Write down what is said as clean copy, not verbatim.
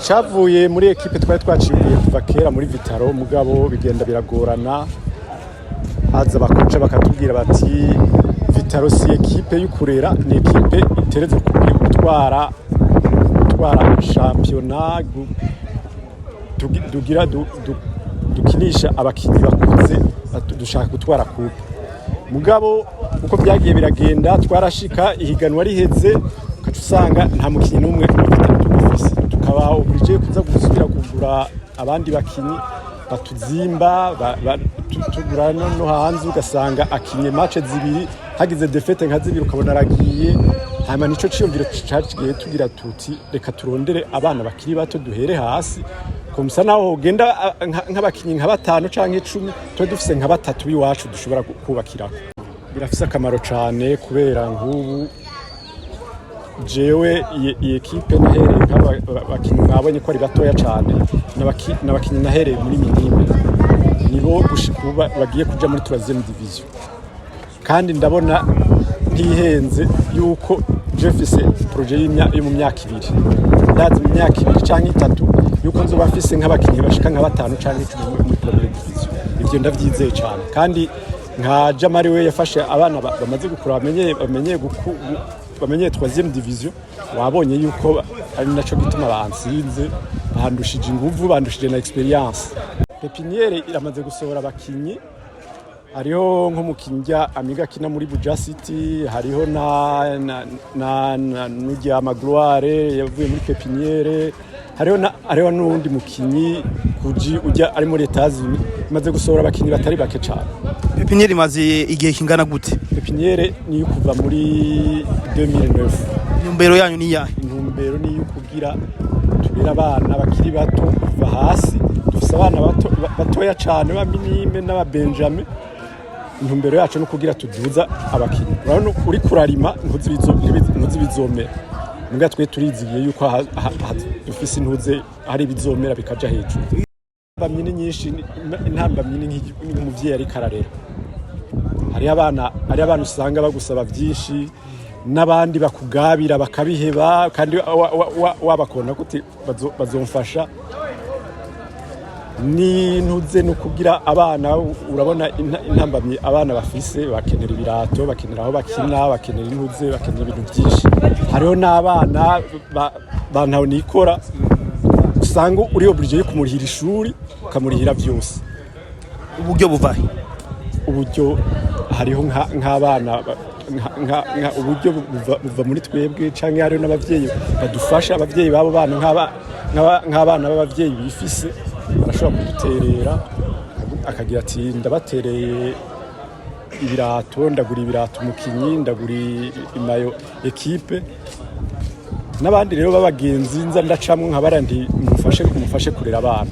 Cavuye muri ekipe twari twaciye kuva kera muri Vitaro mugabo bigenda biragorana haza bakoca bakatubwira bati Vitaro si ekipe y'ukurera ni ekipe itereze gutwara championnat dukinisha abakinyi bakuze dushaka gutwara coupe mugabo uko byagiye biragenda twarashika ihiganwa riheze ukacusanga nta mukinyi numwe tukaba obligé kuza gusubira kugura abandi bakinyi batuzimba tugura no hanze ugasanga akinye match zibiri hagize defete nka zibiri ukabona aragiye hama nico ciyumviro caciye tugira tuti reka turondere abana bakiri bato duhere hasi komisa naho genda nk'abakinyi nka batanu canke 10 twe dufise nka batatu biwacu dushobora kubakirako birafise akamaro cane kubera nk'ubu jewe iyi ekipe nahereye nk'abakinyi mwabonye ko ari batoya cane n'abakinyi nahereye muri minime nibo gushikuba bagiye kuja muri 3e division kandi ndabona ntihenze yuko Jeffise projet yo mu myaka ibiri ndazi mu myaka ibiri canke itatu yuko nzoba afise nk'abakinyi bashika nka batanu canke 10 muri 3e division ivyo ndavyizeye cane kandi nka Jamari we yafashe abana bamaze gukura bamenye 3e division wabonye yuko ari naco gituma bansinze bandushije inguvu bandushije na experience. Pepiniere iramaze gusohora abakinyi hariho nko mukinja Amiga kina muri Buja City hariho na Nujya Magloire yavuye muri Pepiniere hariho n'undi mukinyi kuji ujya ari muri Etats-Unis imaze gusohora abakinyi batari bake cyane. Pepiniere imaze igihe kingana gute? Pepiniere ni kuva muri 2009. Intumbero yanyu ni yahe? Intumbero ni kugira tubira abana bakiri bato kuva hasi dufise abana batoya cyane ba minime n'aba Benjamin. Intumbero yacu no kugira tuduza abakinyi urabona uri kurarima ntuzi bizomera muga twe turizigiye yuko dufise intuze hari bizomera bikaja hejuru bamyine nyinshi intambamyine nk'umuvyeyi ari kararera hari abana usanga bagusaba byinshi n'abandi bakugabira bakabiheba kandi wabakona kuti bazomfasha ni ntuze no kugira abana urabona intambamye abana bafise bakenera ibirato bakenera aho bakina bakenera intuze bakenera ibintu byinshi hariho n'abana bantaho nikora usanga uri obligé yo kumurihira ishuri ukamurihira byose uburyo buvahe uburyo hariho nk'abana uburyo buva muri twebwe canke hariho n'abavyeyi badufasha abavyeyi babo bana nk'abana b'abavyeyi bifise barashobora kuduterera akagira ati ndabatereye ibirato ndagura ibirato umukinyi ndagura imayo ekipe n'abandi rero babagenzi nza ndacamwe nk'abarandi mufashe kurera abana.